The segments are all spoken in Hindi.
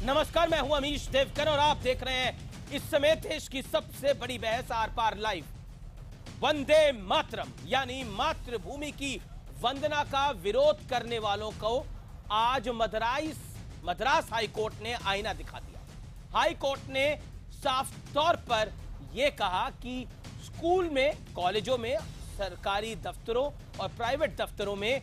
नमस्कार, मैं हूं अमीश देवकर और आप देख रहे हैं इस समय देश की सबसे बड़ी बहस are par live. Vande Mataram यानी मातृभूमि की वंदना का विरोध करने वालों को आज मद्रास हाईकोर्ट ने आईना दिखा दिया। हाईकोर्ट ने साफ तौर पर यह कहा कि स्कूल में, कॉलेजों में, सरकारी दफ्तरों और प्राइवेट दफ्तरों में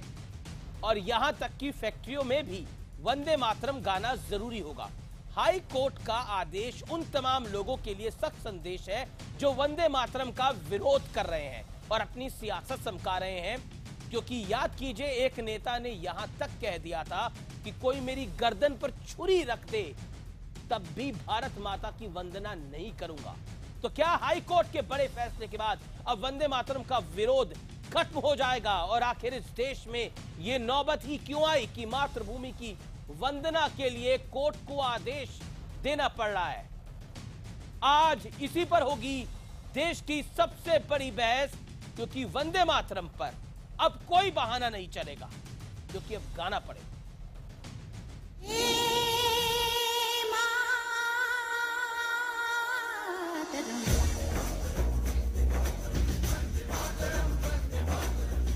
और यहां तक कि फैक्ट्रियों में भी वंदे मातरम गाना जरूरी होगा। हाई कोर्ट का आदेश उन तमाम लोगों के लिए सख्त संदेश है जो वंदे मातरम का विरोध कर रहे हैं और अपनी सियासत चमका रहे हैं। क्योंकि याद कीजिए, एक नेता ने यहां तक कह दिया था कि कोई मेरी गर्दन पर छुरी रख दे तब भी भारत माता की वंदना नहीं करूंगा। तो क्या हाई कोर्ट के बड़े फैसले के बाद अब वंदे मातरम का विरोध खत्म हो जाएगा? और आखिर इस देश में यह नौबत ही क्यों आई कि मातृभूमि की वंदना के लिए कोर्ट को आदेश देना पड़ रहा है? आज इसी पर होगी देश की सबसे बड़ी बहस, क्योंकि वंदे मातरम पर अब कोई बहाना नहीं चलेगा, क्योंकि अब गाना पड़ेगा।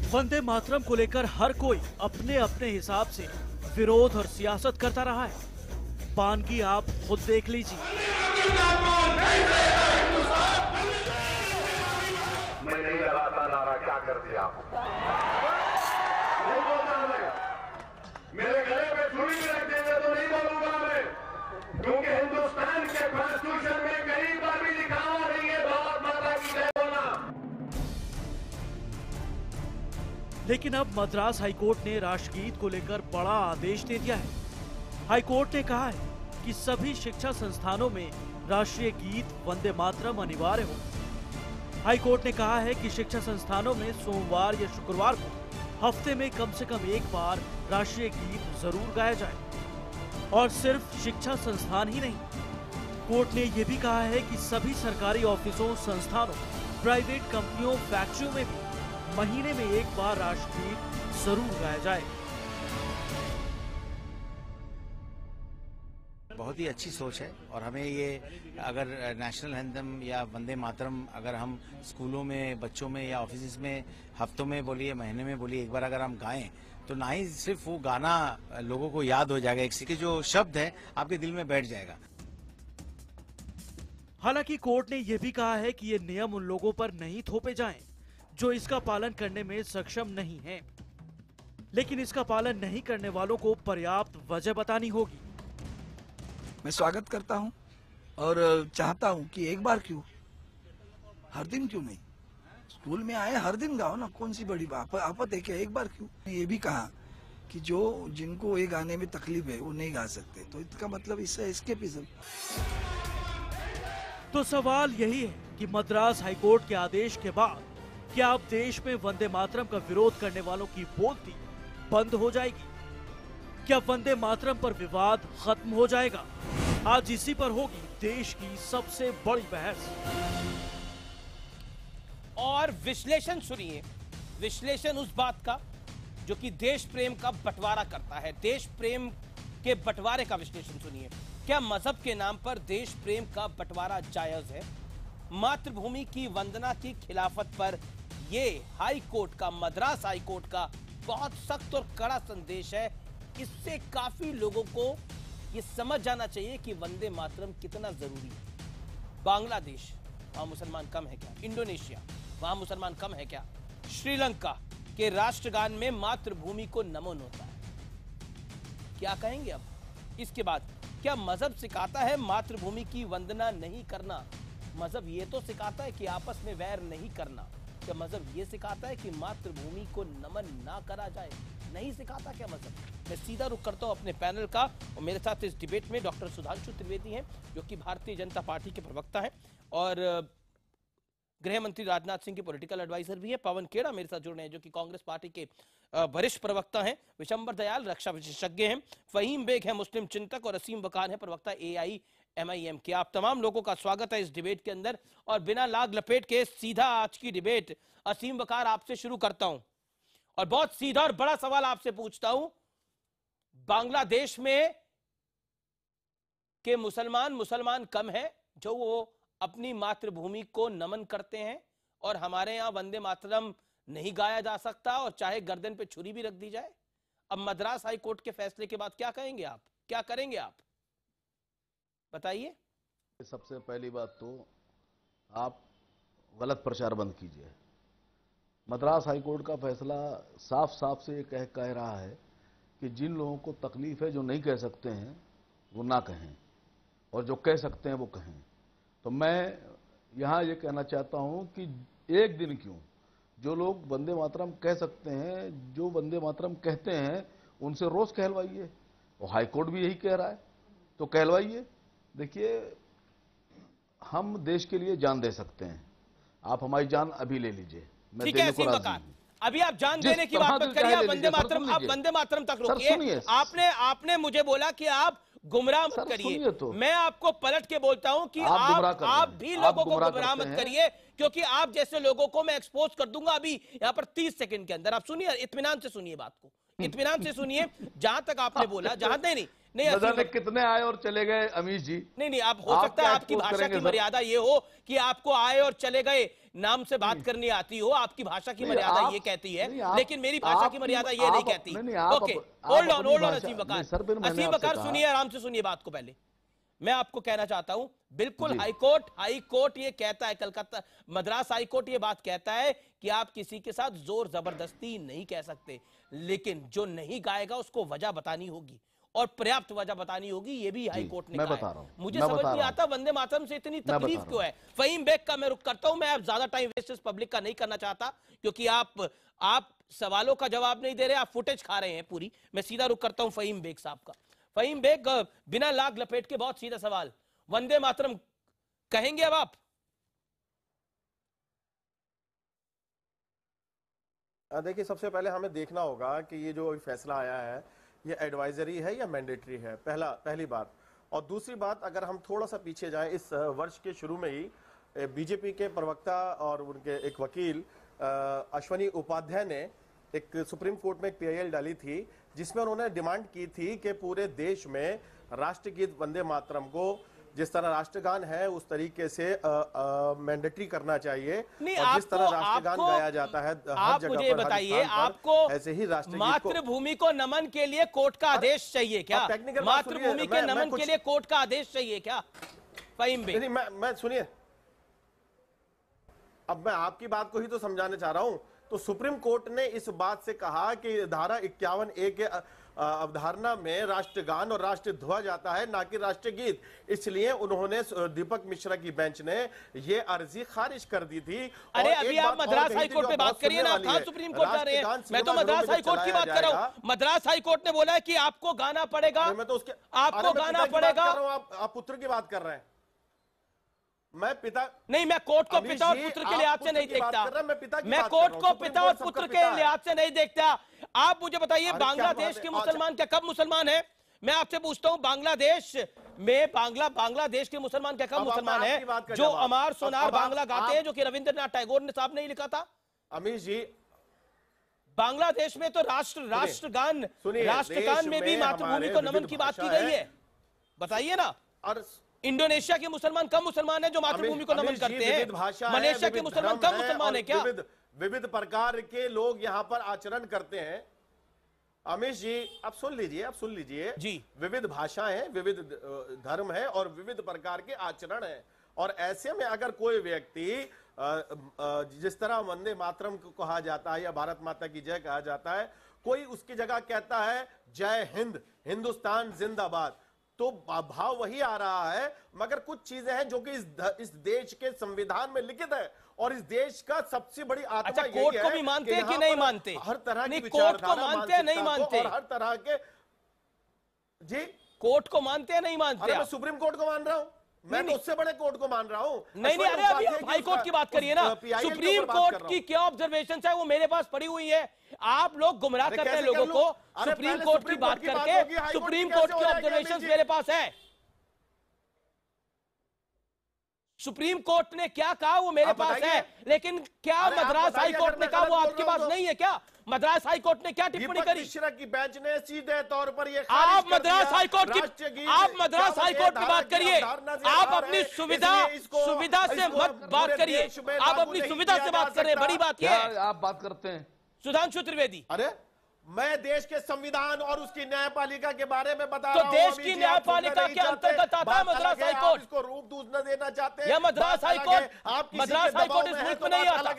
वंदे मातरम को लेकर हर कोई अपने अपने हिसाब से विरोध और सियासत करता रहा है। पानगी आप खुद देख लीजिए। मैं नहीं लगाता नारा, क्या कर दिया नहीं बोलता मैं। मेरे गले पे छुरी भी रख देंगे तो नहीं बोलूंगा मैं, क्योंकि हिंदुस्तान के कॉन्स्टिट्यूशन में कहीं पर भी लिखा हुआ नहीं है भारत माता की जय बोलना। लेकिन अब मद्रास हाईकोर्ट ने राष्ट्रगीत को लेकर बड़ा आदेश दे दिया है। हाईकोर्ट ने कहा है कि सभी शिक्षा संस्थानों में राष्ट्रीय गीत वंदे मातरम अनिवार्य हो। हाईकोर्ट ने कहा है कि शिक्षा संस्थानों में सोमवार या शुक्रवार को हफ्ते में कम से कम एक बार राष्ट्रीय गीत जरूर गाया जाए। और सिर्फ शिक्षा संस्थान ही नहीं, कोर्ट ने यह भी कहा है कि सभी सरकारी ऑफिसों, संस्थानों, प्राइवेट कंपनियों, फैक्ट्रियों में भी महीने में एक बार राष्ट्रगीत जरूर गाया जाए। बहुत ही अच्छी सोच है और हमें ये अगर नेशनल एंथम या वंदे मातरम अगर हम स्कूलों में, बच्चों में या ऑफिस में हफ्तों में बोलिए, महीने में बोलिए, एक बार अगर हम गाएं तो ना ही सिर्फ वो गाना लोगों को याद हो जाएगा, इसके जो शब्द है आपके दिल में बैठ जाएगा। हालांकि कोर्ट ने यह भी कहा है कि ये नियम उन लोगों पर नहीं थोपे जाएं जो इसका पालन करने में सक्षम नहीं हैं। लेकिन इसका पालन नहीं करने वालों को पर्याप्त वजह बतानी होगी। मैं स्वागत करता हूं और चाहता हूं कि एक बार क्यों, हर दिन क्यों नहीं? स्कूल में आए हर दिन गाओ ना, कौन सी बड़ी आफत है क्या? एक बार क्यों? ये भी कहा कि जिनको ये गाने में तकलीफ है वो नहीं गा सकते, तो इसका मतलब इससे एस्केपिज्म। तो सवाल यही है कि मद्रास हाईकोर्ट के आदेश के बाद क्या अब देश में वंदे मातरम का विरोध करने वालों की बोलती बंद हो जाएगी? क्या वंदे मातरम पर विवाद खत्म हो जाएगा? आज इसी पर होगी देश की सबसे बड़ी बहस। और विश्लेषण सुनिए, विश्लेषण उस बात का जो कि देश प्रेम का बंटवारा करता है। देश प्रेम के बंटवारे का विश्लेषण सुनिए। क्या मजहब के नाम पर देश प्रेम का बंटवारा जायज है? मातृभूमि की वंदना की खिलाफत पर यह हाई कोर्ट का, मद्रास हाई कोर्ट का बहुत सख्त और कड़ा संदेश है। इससे काफी लोगों को यह समझ जाना चाहिए कि वंदे मातरम कितना जरूरी है। बांग्लादेश, वहां मुसलमान कम है क्या? इंडोनेशिया, वहां मुसलमान कम है क्या? श्रीलंका के राष्ट्रगान में मातृभूमि को नमन होता है। क्या कहेंगे अब इसके बाद? क्या मजहब सिखाता है मातृभूमि की वंदना नहीं करना? मजहब ये तो सिखाता है कि आपस में वैर नहीं करना। क्या मजहब ये सिखाता है कि मातृभूमि को नमन ना करा जाए? नहीं सिखाता क्या मजहब? मैं सीधा रुख करता हूं अपने पैनल का और मेरे साथ इस डिबेट में डॉक्टर सुधांशु त्रिवेदी हैं, जो कि भारतीय जनता पार्टी के प्रवक्ता हैं और गृह मंत्री राजनाथ सिंह के पॉलिटिकल एडवाइजर भी है। पवन खेड़ा मेरे साथ जुड़ रहे हैं, जो कि कांग्रेस पार्टी के वरिष्ठ प्रवक्ता हैं। विशंबर दयाल रक्षा विशेषज्ञ हैं। फहीम बेग है मुस्लिम चिंतक और असीम वकार है प्रवक्ता AIMIM के। आप तमाम लोगों का स्वागत है इस डिबेट के अंदर। और बिना लाग लपेट के सीधा आज की डिबेट, असीम वकार आपसे शुरू करता हूं और बहुत सीधा और बड़ा सवाल आपसे पूछता हूं। बांग्लादेश में कि मुसलमान कम है जो वो अपनी मातृभूमि को नमन करते हैं, और हमारे यहाँ वंदे मातरम नहीं गाया जा सकता और चाहे गर्दन पे छुरी भी रख दी जाए। अब मद्रास हाई कोर्ट के फैसले के बाद क्या कहेंगे आप, क्या करेंगे आप, बताइए। सबसे पहली बात तो आप गलत प्रचार बंद कीजिए। मद्रास हाई कोर्ट का फैसला साफ साफ से कह रहा है कि जिन लोगों को तकलीफ है, जो नहीं कह सकते हैं वो ना कहें, और जो कह सकते हैं वो कहें। तो मैं यहाँ ये कहना चाहता हूँ कि एक दिन क्यों, जो लोग वंदे मातरम कह सकते हैं, जो वंदे मातरम कहते हैं, उनसे रोज कहलवाइए। और हाई कोर्ट भी यही कह रहा है तो कहलवाइए। देखिए, हम देश के लिए जान दे सकते हैं, आप हमारी जान अभी ले लीजिए, मैं ठीक है देने को असीम राजी बकार, हूं। अभी आप जान देने की बात मत करिए, आप वंदे मातरम तक रोकिए। आपने मुझे बोला कि आप गुमराह मत करिए, तो मैं आपको पलट के बोलता हूं कि आप भी लोगों को गुमराह मत करिए, क्योंकि आप जैसे लोगों को मैं एक्सपोज कर दूंगा अभी यहाँ पर 30 सेकंड के अंदर। आप सुनिए, इत्मीनान से सुनिए बात को, इत्मीनान से सुनिए। जहां तक आपने बोला, जहां नहीं कितने आए और चले गए अमीश जी, नहीं, आप हो सकता है आपकी भाषा की मर्यादा ये हो कि आपको आए और चले गए नाम से बात करनी आती हो, आपकी भाषा की मर्यादा ये कहती है, लेकिन मेरी भाषा की मर्यादा ये नहीं कहती। ओके, होल्ड ऑन असीम बकार, सुनिए, आराम से सुनिए बात को। पहले मैं आपको कहना चाहता हूं, बिल्कुल हाई कोर्ट ये कहता है, कलकत्ता मद्रास हाई कोर्ट ये बात कहता है कि आप किसी के साथ जोर जबरदस्ती नहीं कह सकते, लेकिन जो नहीं गाएगा उसको वजह बतानी होगी और पर्याप्त वजह बतानी होगी, ये भी हाई कोर्ट ने कहा है। मुझे समझ नहीं आता वंदे मातरम से इतनी तकलीफ क्यों है। फहीम बेग का मैं रुख करता हूं, मैं अब ज्यादा टाइम वेस्ट इस पब्लिक का नहीं करना चाहता, क्योंकि आप सवालों का जवाब नहीं दे रहे, आप फुटेज खा रहे हैं पूरी। मैं सीधा रुख करता हूं फहीम बेग साहब का। फहीम बेग, बिना लाग लपेट के बहुत सीधा सवाल, वंदे मातरम कहेंगे अब आप? देखिए, सबसे पहले हमें देखना होगा कि ये जो फैसला आया है ये एडवाइजरी है या मैंडेटरी है, पहली बात। और दूसरी बात, अगर हम थोड़ा सा पीछे जाएं, इस वर्ष के शुरू में ही बीजेपी के प्रवक्ता और उनके एक वकील अश्वनी उपाध्याय ने एक सुप्रीम कोर्ट में एक पीआईएल डाली थी, जिसमें उन्होंने डिमांड की थी कि पूरे देश में राष्ट्रगीत वंदे मातरम को जिस तरह राष्ट्रगान है उस तरीके से मैंडेटरी करना चाहिए। और जिस तरह राष्ट्रगान गाया जाता है हर जगह मुझे पर, बताइए, आपको ऐसे ही राष्ट्रगीत मातृभूमि को नमन के लिए कोर्ट का आदेश चाहिए क्या? मातृभूमि के नमन के लिए कोर्ट का आदेश चाहिए क्या? फहीम बेग, मैं सुनिए, अब मैं आपकी बात को ही तो समझाने चाह रहा हूं। तो सुप्रीम कोर्ट ने इस बात से कहा कि धारा 51A के अवधारणा में राष्ट्रगान और राष्ट्र ध्वज आता है, ना कि राष्ट्रगीत। इसलिए उन्होंने दीपक मिश्रा की बेंच ने ये अर्जी खारिज कर दी थी। अरे अभी आप मद्रास हाई कोर्ट पे बात करिए ना, कहां सुप्रीम कोर्ट जा रहे हैं? मैं तो मद्रास हाई कोर्ट की बात कर रहा हूं। मद्रास हाई कोर्ट ने बोला है कि आपको गाना पड़ेगा, मैं तो उसके आपको गाना पड़ेगा। आप पुत्र की बात कर रहे हैं, मैं पिता नहीं, मैं कोर्ट को पिता और पुत्र के लिहाज से नहीं देखता। मैं कोर्ट को पिता और पुत्र के लिहाज से नहीं देखता। आप मुझे बताइए, बांग्लादेश के मुसलमान क्या कब मुसलमान है? मैं आपसे पूछता हूं, बांग्लादेश में बांग्लादेश के मुसलमान क्या कब मुसलमान है? जो अमार सोनार बांग्ला गाते हैं, जो कि रविंद्रनाथ टैगोर ने साहब नहीं लिखा था। अमीश जी, बांग्लादेश में तो राष्ट्रगान में भी मातृभूमि को नमन की बात की गई है, बताइए ना। और इंडोनेशिया के मुसलमान कम मुसलमान है जो मातृभूमि को नमन करते हैं। मलेशिया के मुसलमान कम मुसलमान है क्या? विविध प्रकार के लोग यहाँ पर आचरण करते हैं। अमीश जी, आप सुन लीजिए जी। विविध भाषाएं हैं, विविध धर्म है और विविध प्रकार के आचरण है। और ऐसे में अगर कोई व्यक्ति जिस तरह वंदे मातरम को कहा जाता है या भारत माता की जय कहा जाता है, कोई उसकी जगह कहता है जय हिंद, हिंदुस्तान जिंदाबाद, तो भाव वही आ रहा है। मगर कुछ चीजें हैं जो कि इस देश के संविधान में लिखित है और इस देश का सबसे बड़ी आत्मा यही है। कोर्ट को भी मानते हैं कि नहीं मानते? हर तरह की कोर्ट को मानते हैं नहीं मानते? और हर तरह के जी, कोर्ट को मानते हैं नहीं मानते? मैं सुप्रीम कोर्ट को मान रहा हूं, मैं तो उससे बड़े कोर्ट को मान रहा हूं। नहीं, अरे अभी हाई कोर्ट की बात करिए ना। सुप्रीम कोर्ट की क्या ऑब्जर्वेशन है वो मेरे पास पड़ी हुई है। आप लोग गुमराह कर रहे हैं लोगों को सुप्रीम कोर्ट की बात करके। सुप्रीम कोर्ट की ऑब्जर्वेशन मेरे पास है। सुप्रीम कोर्ट ने क्या कहा वो मेरे पास है, लेकिन क्या मद्रास हाई कोर्ट ने कहा वो आपके पास नहीं है क्या? मद्रास हाईकोर्ट ने क्या टिप्पणी करी? मिश्रा की बेंच ने सीधे तौर पर ये आप मद्रास हाईकोर्ट की बात करिए। आप अपनी सुविधा से मत बात करिए। आप अपनी सुविधा से बात कर रहे हैं, बड़ी बात यह है। आप बात करते हैं सुधांशु त्रिवेदी, अरे मैं देश के संविधान और उसकी न्यायपालिका के बारे में बता तो रहा हूं। देश की न्यायपालिका के अंतर्गत आता है मद्रास हाईकोर्ट। इसको रूप दूसरा देना चाहते हैं। यह मद्रास हाईकोर्ट इस मुल्क में नहीं आता।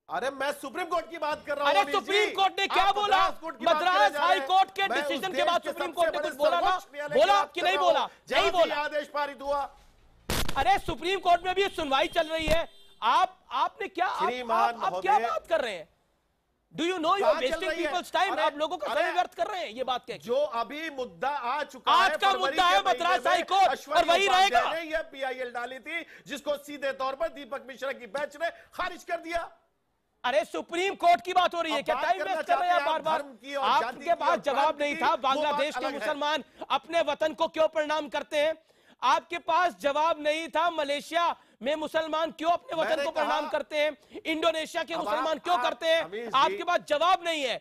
अरे मैं सुप्रीम कोर्ट की बात कर रहा हूं। अरे सुप्रीम कोर्ट ने क्या बोला? मद्रास हाईकोर्ट के डिसीजन के बाद सुप्रीम कोर्ट ने कुछ बोला ना? बोला कि नहीं बोला? नहीं बोला। आदेश पारित हुआ। अरे सुप्रीम कोर्ट में भी सुनवाई चल रही है। आपने क्या आप क्या बात कर रहे हैं? Do you know you are wasting people's time? आप लोगों का समय व्यर्थ कर रहे हैं ये बात कह। जो अभी मुद्दा आ चुका है, आज का मुद्दा है मद्रास हाईकोर्ट और वही रहेगा। ये PIL डाली थी जिसको सीधे तौर पर दीपक मिश्रा की बेंच ने खारिज कर दिया। अरे सुप्रीम कोर्ट की बात हो रही है, क्या टाइम वेस्ट कर रहे हैं बार बार? आपके पास जवाब नहीं था बांग्लादेश के मुसलमान अपने वतन को क्यों प्रणाम करते हैं? आपके पास जवाब नहीं था मलेशिया में मुसलमान क्यों अपने वतन को प्रणाम करते हैं? इंडोनेशिया के मुसलमान क्यों करते हैं? आपके पास जवाब नहीं है।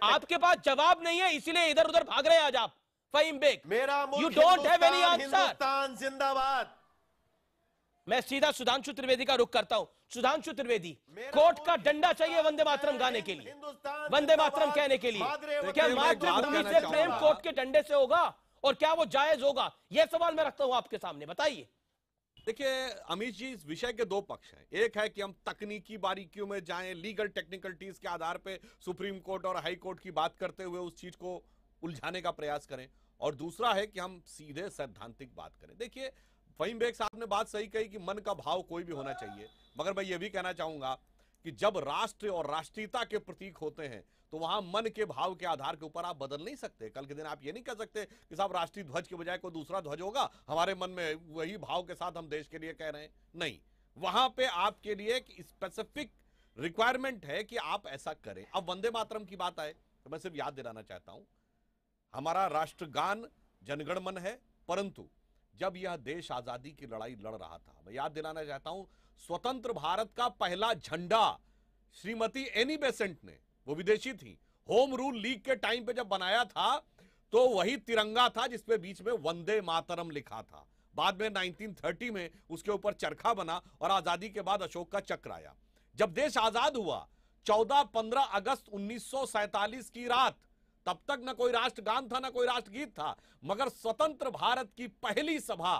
आपके पास जवाब नहीं है, इसीलिए इधर उधर भाग रहे हैं आज आप। फहीम बेग, मेरा you don't have any answer. Hindustan जिंदाबाद। मैं सीधा सुधांशु त्रिवेदी का रुख करता हूं। सुधांशु त्रिवेदी, कोर्ट का डंडा चाहिए वंदे मातरम गाने के लिए, वंदे मातरम कहने के लिए। क्या मातृभूमि से प्रेम कोर्ट के डंडे से होगा और क्या वो जायज होगा? यह सवाल मैं रखता हूं आपके सामने, बताइए। देखिए अमीश जी, इस विषय के दो पक्ष हैं। एक है कि हम तकनीकी बारीकियों में जाएं, लीगल टेक्निकलिटीज के आधार पे सुप्रीम कोर्ट और हाई कोर्ट की बात करते हुए उस चीज को उलझाने का प्रयास करें, और दूसरा है कि हम सीधे सैद्धांतिक बात करें। देखिए फहीम बेग साहब ने बात सही कही कि मन का भाव कोई भी होना चाहिए, मगर मैं ये भी कहना चाहूंगा कि जब राष्ट्र और राष्ट्रीयता के प्रतीक होते हैं तो वहां मन के भाव के आधार के ऊपर आप बदल नहीं सकते। कल के दिन आप ये नहीं कह सकते कि साहब राष्ट्रीय ध्वज के बजाय कोई दूसरा ध्वज होगा, हमारे मन में वही भाव के साथ हम देश के लिए कह रहे हैं। नहीं, वहां पे आपके लिए एक स्पेसिफिक रिक्वायरमेंट है कि आप ऐसा करें। अब वंदे मातरम की बात आए तो मैं सिर्फ याद दिलाना चाहता हूं, हमारा राष्ट्रगान जनगण मन है, परंतु जब यह देश आजादी की लड़ाई लड़ रहा था, मैं याद दिलाना चाहता हूं, स्वतंत्र भारत का पहला झंडा श्रीमती एनी बेसेंट ने, वो विदेशी थी, होम रूल लीग के टाइम पे जब बनाया था तो वही तिरंगा था जिसपे बीच में वंदे मातरम लिखा था। बाद में 1930 में उसके ऊपर चरखा बना और आजादी के बाद अशोक का चक्र आया। जब देश आजाद हुआ 14-15 अगस्त 1947 की रात, तब तक ना कोई राष्ट्रगान था ना कोई राष्ट्रगीत था, मगर स्वतंत्र भारत की पहली सभा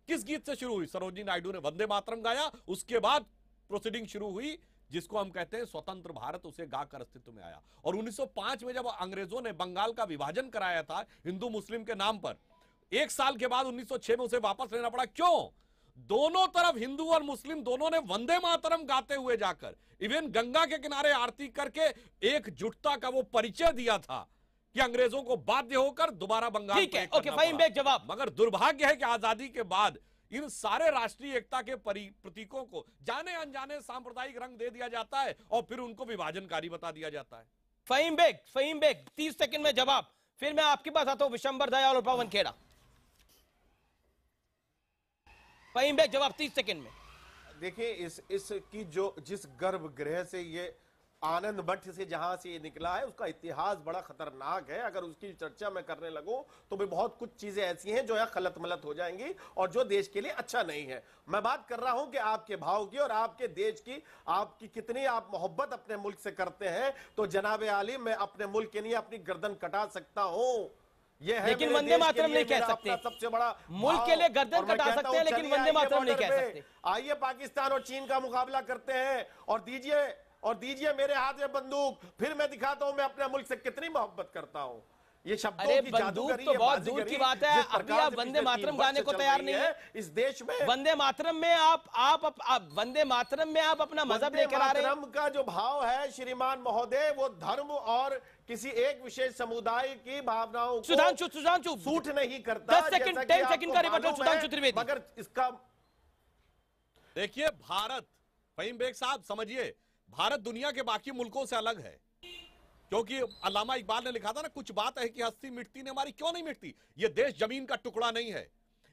किस गीत से शुरू हुई? सरोजिनी नायडू ने वंदे मातरम गाया, उसके बाद प्रोसीडिंग शुरू हुई जिसको हम कहते हैं स्वतंत्र भारत, उसे गाकर अस्तित्व में आया। और 1905 में जब अंग्रेजों ने बंगाल का विभाजन कराया था हिंदू मुस्लिम के नाम पर, एक साल के बाद 1906 में उसे वापस लेना पड़ा। क्यों? दोनों तरफ हिंदू और मुस्लिम दोनों ने वंदे मातरम गाते हुए जाकर, इवन गंगा के किनारे आरती करके एकजुटता का वो परिचय दिया था कि अंग्रेजों को बाध्य होकर दोबारा बंगाल। ठीक है, ओके, फहीम बेग जवाब। मगर दुर्भाग्य है कि आजादी के बाद इन सारे राष्ट्रीय एकता के प्रतीकों को जाने अनजाने सांप्रदायिक रंग दे दिया जाता है और फिर उनको विभाजनकारी बता दिया जाता है। फहीम बेग 30 सेकंड में जवाब, फिर मैं आपके पास आता हूं विशंबर दयाल और पवन खेड़ा। फहीम बेग जवाब 30 सेकंड में। देखिए इसकी जो जिस गर्भगृह से ये आनंद मठ से जहां से ये निकला है उसका इतिहास बड़ा खतरनाक है। अगर उसकी चर्चा मैं करने लगूं तो भी बहुत कुछ चीजें ऐसी हैं जो है खलत मलत हो जाएंगी और जो देश के लिए अच्छा नहीं है। मैं बात कर रहा हूं कि आपके भाव की और आपके देश की, आपकी कितनी आप मोहब्बत अपने मुल्क से करते हैं। तो जनाब आली, मैं अपने मुल्क के लिए अपनी गर्दन कटा सकता हूं, ये है, लेकिन वंदे मातरम नहीं कह सकते। सबसे बड़ा मुल्क के लिए गर्दन कटा सकते हैं लेकिन वंदे मातरम नहीं कह सकते। आइए पाकिस्तान और चीन का मुकाबला करते हैं और दीजिए मेरे हाथ में बंदूक, फिर मैं दिखाता हूं मैं अपने मुल्क से कितनी मोहब्बत करता हूं। ये शब्दों की जादूगरी, तो बहुत दूर की बात है। अभी आप वंदे मातरम गाने को तैयार नहीं है इस देश में। वंदे मातरम में आप वंदे मातरम में आप अपना मजहब लेकर आ रहे हैं। मातरम का जो भाव है श्रीमान महोदय, वो धर्म और किसी एक विशेष समुदाय की भावनाओं को सुधांशु सूट नहीं करता। 10 सेकंड का रिबटल सुधांशु त्रिवेदी। मगर इसका देखिए, भारत, फहीम बेग साहब समझिए, भारत दुनिया के बाकी मुल्कों से अलग है, क्योंकि अल्लामा इकबाल ने लिखा था ना, कुछ बात है कि हस्ती मिटती नहीं, हमारी क्यों नहीं मिटती। ये देश जमीन का टुकड़ा नहीं है,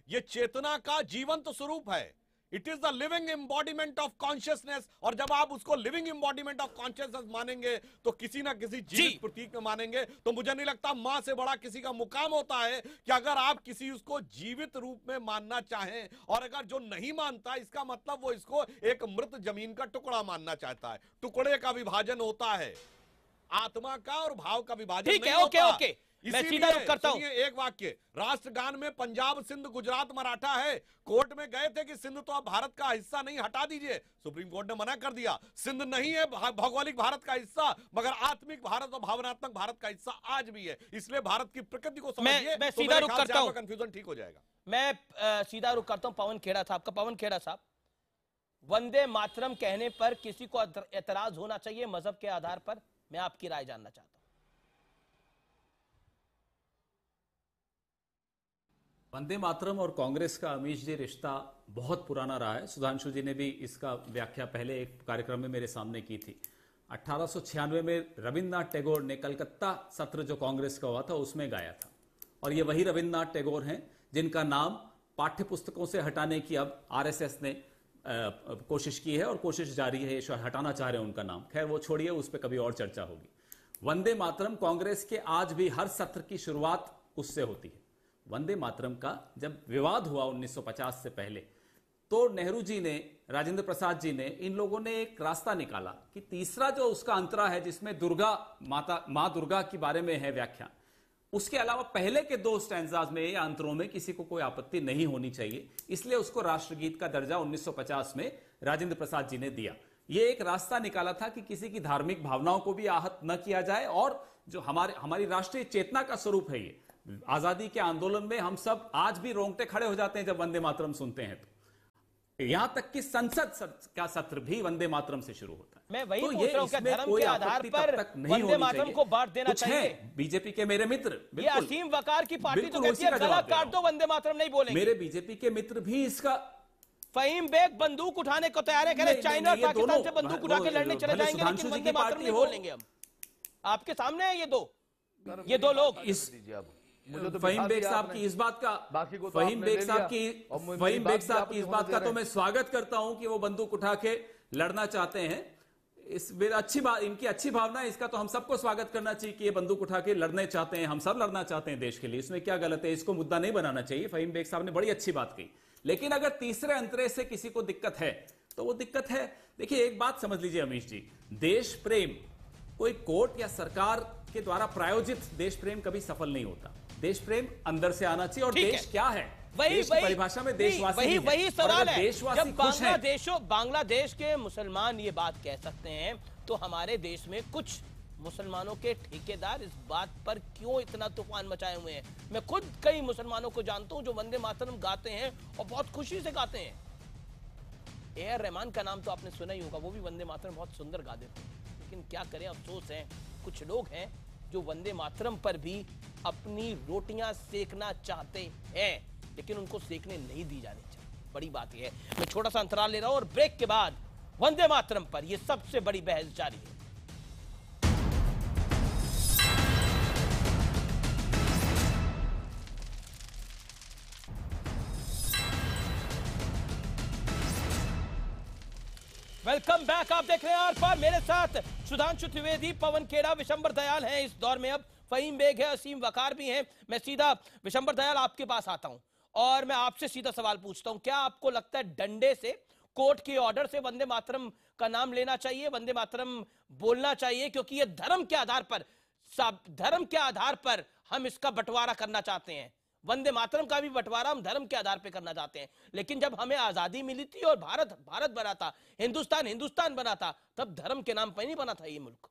ये चेतना का जीवंत स्वरूप है। It is the living embodiment of consciousness, और जब आप उसको लिविंग एम्बॉडीमेंट ऑफ कॉन्शियसनेस मानेंगे तो किसी ना किसी जीवित प्रतीक में मानेंगे। तो मुझे नहीं लगता मां से बड़ा किसी का मुकाम होता है कि अगर आप किसी उसको जीवित रूप में मानना चाहें, और अगर जो नहीं मानता इसका मतलब वो इसको एक मृत जमीन का टुकड़ा मानना चाहता है। टुकड़े का विभाजन होता है, आत्मा का और भाव का विभाजन ठीक नहीं है। होता। ओके मैं सीधा रुक करता हूं। एक वाक्य, राष्ट्रगान में पंजाब सिंध गुजरात मराठा है। कोर्ट में गए थे कि सिंध तो अब भारत का हिस्सा नहीं, हटा दीजिए। सुप्रीम कोर्ट ने मना कर दिया, सिंध नहीं है भौगोलिक भारत का हिस्सा, मगर आत्मिक भारत और भावनात्मक भारत का हिस्सा आज भी है। इसलिए भारत की प्रकृति को समझिए। मैं सीधा रुक करता हूं, कंफ्यूजन ठीक हो जाएगा। मैं सीधा रुक करता हूं पवन खेड़ा साहब का। पवन खेड़ा साहब, वंदे मातरम कहने पर किसी को एतराज होना चाहिए मजहब के आधार पर? मैं आपकी राय जानना चाहता हूं। वंदे मातरम और कांग्रेस का अमीश जी रिश्ता बहुत पुराना रहा है। सुधांशु जी ने भी इसका व्याख्या पहले एक कार्यक्रम में मेरे सामने की थी। 1896 में रविन्द्रनाथ टैगोर ने कलकत्ता सत्र जो कांग्रेस का हुआ था उसमें गाया था, और ये वही रविन्द्रनाथ टैगोर हैं जिनका नाम पाठ्य पुस्तकों से हटाने की अब आरएसएस ने कोशिश की है, और कोशिश जारी है, हटाना चाह रहे हैं उनका नाम। खैर वो छोड़िए, उस पर कभी और चर्चा होगी। वंदे मातरम कांग्रेस के आज भी हर सत्र की शुरुआत उससे होती है। वंदे मातरम का जब विवाद हुआ 1950 से पहले, तो नेहरू जी ने, राजेंद्र प्रसाद जी ने, इन लोगों ने एक रास्ता निकाला कि तीसरा जो उसका अंतरा है जिसमें दुर्गा माता, मां दुर्गा के बारे में है व्याख्या, उसके अलावा पहले के 2 स्टैंजाज में या अंतरों में किसी को कोई आपत्ति नहीं होनी चाहिए। इसलिए उसको राष्ट्रगीत का दर्जा 1950 में राजेंद्र प्रसाद जी ने दिया। यह एक रास्ता निकाला था कि किसी की धार्मिक भावनाओं को भी आहत न किया जाए, और जो हमारी राष्ट्रीय चेतना का स्वरूप है, ये आजादी के आंदोलन में हम सब आज भी रोंगटे खड़े हो जाते हैं जब वंदे मातरम सुनते हैं। तो यहां तक कि संसद का सत्र भी वंदे मातरम से शुरू होता है। मैं वही तो पूछ रहा हूं कि धर्म के आधार पर वंदे मातरम को बांट देना चाहिए। बीजेपी के मेरे मित्र, ये असीम वकार की पार्टी तो कहती है गला काट दो, वंदे मातरम नहीं बोलेंगे। मेरे बीजेपी के मित्र भी इसका फहीम बेग बंदूक उठाने को तैयार है, कह रहे चाइना और पाकिस्तान से बंदूक उठा के लड़ने चले जाएंगे, लेकिन वंदे मातरम नहीं बोलेंगे। हम आपके सामने है ये दो लोग। इस फहीम बेग साहब की इस बात का, फहीम बेग साहब की इस बात का तो मैं स्वागत करता हूं कि वो बंदूक उठा के लड़ना चाहते हैं। इस अच्छी बात, इनकी अच्छी भावना है, इसका तो हम सबको स्वागत करना चाहिए कि ये बंदूक उठा के लड़ने चाहते हैं। हम सब लड़ना चाहते हैं देश के लिए, इसमें क्या गलत है? इसको मुद्दा नहीं बनाना चाहिए। फहीम बेग साहब ने बड़ी अच्छी बात कही, लेकिन अगर तीसरे अंतरे से किसी को दिक्कत है तो वो दिक्कत है। देखिए एक बात समझ लीजिए अमीश जी, देश प्रेम कोई कोर्ट या सरकार के द्वारा प्रायोजित देश प्रेम कभी सफल नहीं होता। देश प्रेम अंदर से आना चाहिए, और देश क्या है, वही परिभाषा में देशवासी वही सवाल है। जब बांग्लादेश के मुसलमान ये बात कह सकते हैं, तो हमारे देश में कुछ मुसलमानों के ठेकेदार इस बात पर क्यों इतना तूफान मचाए हुए हैं? मैं खुद कई मुसलमानों को जानता हूं जो वंदे मातरम गाते हैं और बहुत खुशी से गाते हैं। ए.आर. रहमान का नाम तो आपने सुना ही होगा, वो भी वंदे मातरम बहुत सुंदर गा देते हैं। लेकिन क्या करें, अफसोस है कुछ लोग हैं जो वंदे मातरम पर भी अपनी रोटियां सेकना चाहते हैं, लेकिन उनको सेकने नहीं दी जानी चाहिए। बड़ी बात यह है। मैं छोटा सा अंतराल ले रहा हूं और ब्रेक के बाद वंदे मातरम पर यह सबसे बड़ी बहस जारी है। Welcome back. आप देख रहे हैं आर पार, मेरे साथ सुधांशु त्रिवेदी, पवन खेड़ा, विशंबर दयाल हैं इस दौर में। अब फहीम बेग है, असीम वकार भी हैं। मैं सीधा विशंबर दयाल आपके पास आता हूं और मैं आपसे सीधा सवाल पूछता हूं, क्या आपको लगता है डंडे से, कोर्ट के ऑर्डर से वंदे मातरम का नाम लेना चाहिए, वंदे मातरम बोलना चाहिए? क्योंकि ये धर्म के आधार पर हम इसका बंटवारा करना चाहते हैं। वंदे मातरम का भी बंटवारा हम धर्म के आधार पर करना चाहते हैं, लेकिन जब हमें आजादी मिली थी और भारत बना था, हिंदुस्तान बना था, तब धर्म के नाम पर नहीं बना था ये मुल्क।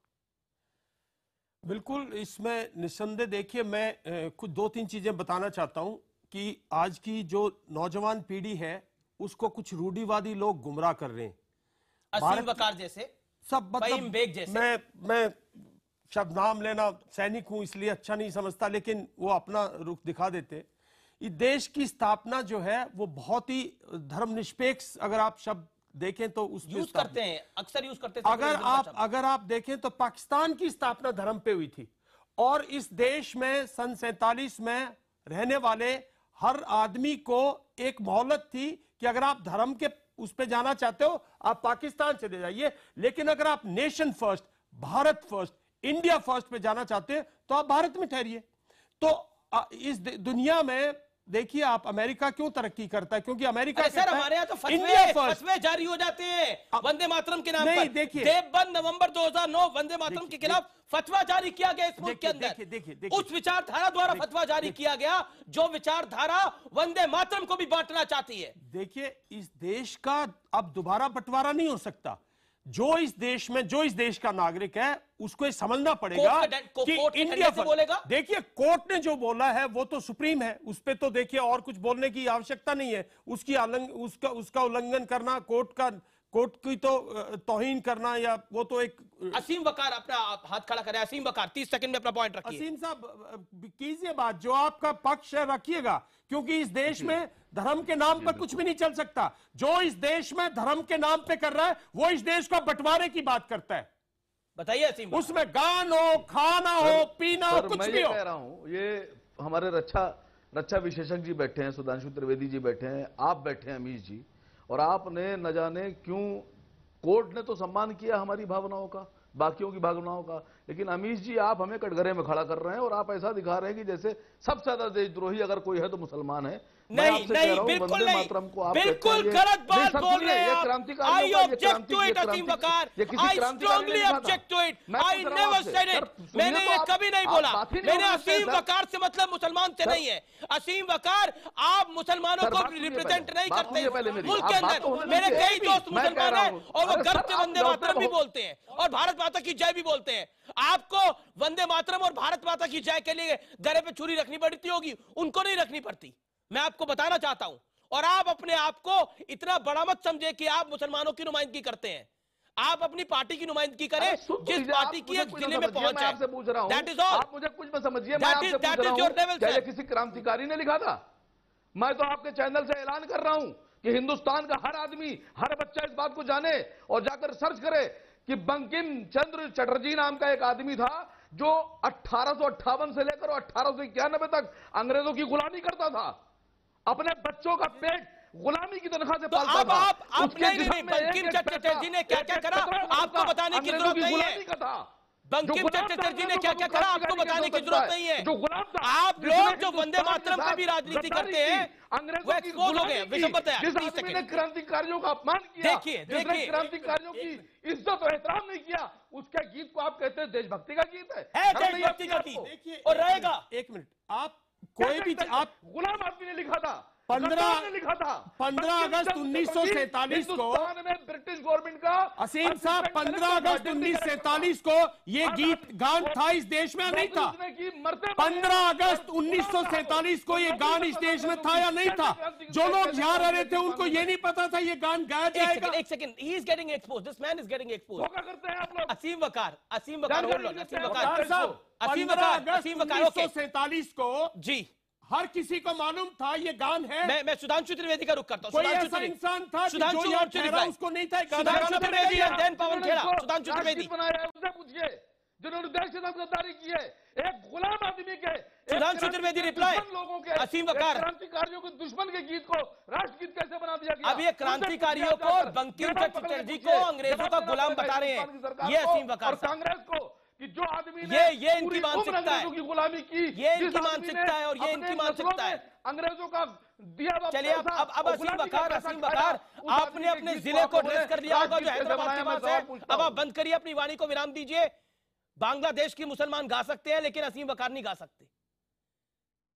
बिल्कुल, इसमें निस्संदेह देखिए, मैं कुछ 2-3 चीजें बताना चाहता हूं कि आज की जो नौजवान पीढ़ी है उसको कुछ रूढ़िवादी लोग गुमराह कर रहे हैं। असीम वकार जैसे, सब फहीम बेग जैसे। मैं शब्द नाम लेना, सैनिक हूं इसलिए अच्छा नहीं समझता, लेकिन वो अपना रुख दिखा देते। इस देश की स्थापना जो है वो बहुत ही धर्मनिरपेक्ष, अगर आप शब्द देखें तो उस यूज करते हैं, अक्सर यूज करते थे। अगर आप देखें तो पाकिस्तान की स्थापना धर्म पे हुई थी, और इस देश में सन 47 में रहने वाले हर आदमी को एक मोहलत थी कि अगर आप धर्म के उस पे जाना चाहते हो आप पाकिस्तान चले जाइए, लेकिन अगर आप nation first, Bharat first, India first पे जाना चाहते हैं तो आप भारत में ठहरिए। तो इस दुनिया में देखिए आप अमेरिका क्यों तरक्की करता है, क्योंकि अमेरिका सर हमारे यहाँ तो फतवे जारी हो जाते हैं वंदे मातरम के नाम पर। देखिए देवबंद नवंबर 2009 वंदे मातरम के खिलाफ फतवा जारी किया गया इस मुल्क के अंदर। देखिए उस विचारधारा द्वारा फतवा जारी किया गया जो विचारधारा वंदे मातरम को भी बांटना चाहती है। देखिए इस देश का अब दोबारा बंटवारा नहीं हो सकता। जो इस देश का नागरिक है उसको ये समझना पड़ेगा कि इंडिया बोलेगा। देखिए कोर्ट ने जो बोला है वो तो सुप्रीम है, उस पे तो देखिए और कुछ बोलने की आवश्यकता नहीं है। उसका उल्लंघन करना, कोर्ट की तो तौहीन करना, या वो तो एक असीम वकार अपना हाथ खड़ा करे। असीम वकार 30 सेकंड में अपना पॉइंट रखिए। असीम साहब कीजिए बात, जो आपका पक्ष है रखिएगा, क्योंकि इस देश में धर्म के नाम पर कुछ भी नहीं चल सकता। जो इस देश में धर्म के नाम पे कर रहा है वो इस देश को बंटवारे की बात करता है। बताइए असीम। उसमें गान हो, खाना हो, पीना हो, कुछ भी हो। कह रहा हूं ये हमारे रक्षा विशेषज्ञ जी बैठे हैं, सुधांशु त्रिवेदी जी बैठे हैं, आप बैठे हैं अमीश जी, और आपने न जाने क्यों, कोर्ट ने तो सम्मान किया हमारी भावनाओं का, बाकियों की भावनाओं का, लेकिन अमीश जी आप हमें कटघरे में खड़ा कर रहे हैं और आप ऐसा दिखा रहे हैं कि जैसे सबसे ज्यादा देशद्रोही अगर कोई है तो मुसलमान है। नहीं बिल्कुल नहीं, बिल्कुल गलत बात बोल रहे हैं आप। I object to it Aseem Waqar, I strongly object to it, I never said it. मैंने ये कभी नहीं बोला। मैंने असीम वकार से मतलब मुसलमान से नहीं है। असीम वकार आप मुसलमानों को रिप्रेजेंट नहीं करते मुल्क के अंदर। मेरे कई दोस्त मुसलमान हैं और वो गर्व से वंदे मातरम भी बोलते हैं और भारत माता की जय भी बोलते हैं। आपको वंदे मातरम और भारत माता की जय के लिए गले पे छुरी रखनी पड़ती होगी, उनको नहीं रखनी पड़ती। मैं आपको बताना चाहता हूं। और आप अपने आप को इतना बड़ा मत समझे कि आप मुसलमानों की नुमाइंदगी करते हैं। आप अपनी पार्टी की नुमाइंदगी करें जिस पार्टी की एक जिले में पहुंचे। आपसे पूछ रहा हूं, दैट इज ऑल। आप मुझे कुछ मत समझिए, मैं आपसे पूछ रहा हूं क्या ये किसी क्रांतिकारी ने लिखा था? मैं तो आपके चैनल से ऐलान कर रहा हूं कि हिंदुस्तान का हर आदमी, हर बच्चा इस बात को जाने और जाकर सर्च करे कि बंकिम चंद्र चटर्जी नाम का एक आदमी था जो 1858 से लेकर 1891 तक अंग्रेजों की गुलामी करता था, अपने बच्चों का पेट गुलामी की तनख्वाह से पालता था। आप नहीं, बंकिम चटर्जी ने क्या क्या करा आपको बताने की जरूरत नहीं है। बंकिम चटर्जी ने क्या क्या करा आपको बताने की जरूरत नहीं है। जो गुलाम था, आप लोग जो वंदे मातरम पे भी राजनीति करते हैं वो एक्सपोज हो गए। विषम बताया क्रांतिकारियों का अपमान किया, देखिए क्रांतिकारियों की इज्जत और एहतराम नहीं किया, उसके गीत को आप कहते हैं देशभक्ति का गीत है देशभक्ति का गीत और रहेगा। एक मिनट, आप कोई भी आप गुलाम आदमी ने लिखा था, 15 अगस्त 1947 को ब्रिटिश गवर्नमेंट का। असीम साहब 15 अगस्त 1947 को ये गान था इस देश में नहीं था? 15 अगस्त 1947 को ये गान इस देश में था या नहीं था? जो लोग यहाँ रह रहे थे उनको ये नहीं पता था ये गान गाया जाएगा। एक second, he is getting expose, this man is getting expose. क्या करते हैं आप लोग? असीम वकार होल्ड ऑन, असीम वकार साहब 15 अगस्त 1947 को जी हर किसी को मालूम था ये गान है। मैं सुधांशु त्रिवेदी का रुख करता हूं। कोई ऐसा इंसान था सुधांशु उसको नहीं था। सुधांशु त्रिवेदी और देन पवन खेड़ा। सुधांशु त्रिवेदी बनाया है, उससे पूछिए जिन्होंने देश के साथ गद्दारी की है। एक गुलाम आदमी के, सुधांशु त्रिवेदी रिप्लाई, लोगों के, असीम वकार, क्रांतिकारियों को दुश्मन के गीत को राष्ट्रगीत कैसे बना दिया गया? अब ये क्रांतिकारियों को, बंकिम चटर्जी को अंग्रेजों का गुलाम बता रहे हैं। ये असीम वकार कांग्रेस को कि जो आदमी ये इनकी मानसिकता है, की गुलामी की, ये इनकी मानसिकता है और ये इनकी मानसिकता है। अंग्रेजों का दिया। चलिए अब असीम वकार आपने अपने जिले को ड्रेस कर लिया होगा जो हैदराबाद के पास है। अब आप बंद करिए अपनी वाणी को, विराम दीजिए। बांग्लादेश के मुसलमान गा सकते हैं लेकिन असीम वकार नहीं गा सकते।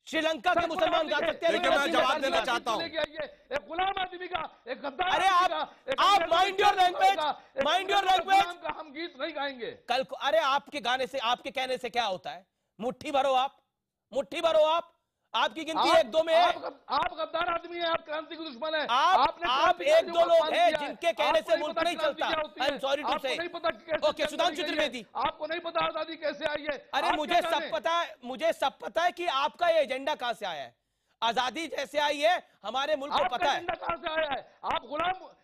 श्रीलंका के मुसलमान गा सकते हैं लेकिन मैं जवाब देना चाहता हूं। एक गुलाम आदमी का, एक गद्दार, अरे आप mind your language, mind your language. हम गीत नहीं गाएंगे कल को। अरे आपके गाने से, आपके कहने से क्या होता है? मुट्ठी भरो आप, मुट्ठी भरो आप। आपकी गिनती 1-2 में है। आप गद्दार आदमी हैं, आप क्रांति के दुश्मन हैं। आप 1-2 लोग हैं जिनके कहने से मुल्क नहीं चलता। आई एम सॉरी टू से। ओके सुधांशु त्रिवेदी, आपको नहीं पता आजादी कैसे आई है? अरे मुझे सब पता है कि आपका ये एजेंडा कहां से आया है। आजादी जैसे आई है हमारे मुल्क को पता है। कहां से आया है? आप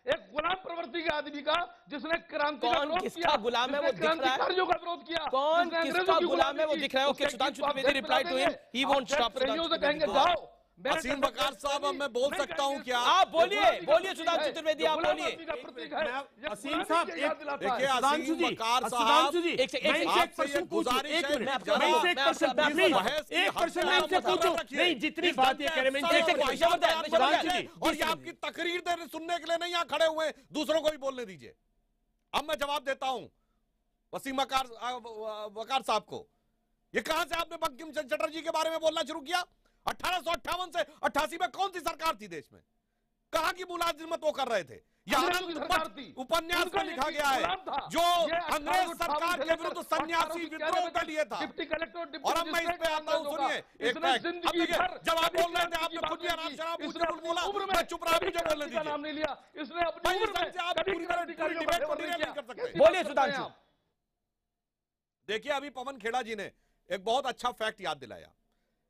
एक गुलाम प्रवृत्ति के आदमी का जिसने क्रांति का विरोध किया। किसका गुलाम है वो दिख रहा है? क्रांतिकारियों का विरोध किया। कौन किसका गुलाम है वो दिख रहा है? Okay Sudhanshu Trivedi reply to him, he won't stop. से कहेंगे जाओ, असीम वकार साहब, अब मैं बोल सकता हूं क्या? आप बोलिए, बोलिए सुधांशु त्रिवेदी, आप बोलिए। असीम साहब, देखिए असीम वकार साहब, एक सेकंड, गुजारिश है, मैं आपसे पूछूं, नहीं जितनी बात ये कह रहे हैं, और ये आपकी तकरीर देने सुनने के लिए नहीं यहाँ खड़े हुए, दूसरों को भी बोलने दीजिए। अब मैं जवाब देता हूं वसीम वकार साहब को। ये कहां से आपने बंकिम चंद्र चटर्जी के बारे में बोलना शुरू किया? 1858 से 88 में कौन सी सरकार थी देश में? कहां की मुलाजिमत वो कर रहे थे? उपन्यास में लिखा गया है जो अंग्रेज सरकार के विरुद्ध सन्यासी विद्रोह के लिए था। और अब मैं इस पे आता हूं, सुनिए एक फैक्ट। अब देखिए, जब आप बोल रहे थे आपने खुद भी आराम शराब पूछने बोला, मैं चुप रहा, मुझे बोलने दीजिए। बोलिए सुधांशु। देखिए, अभी पवन खेड़ा जी ने एक बहुत अच्छा फैक्ट याद दिलाया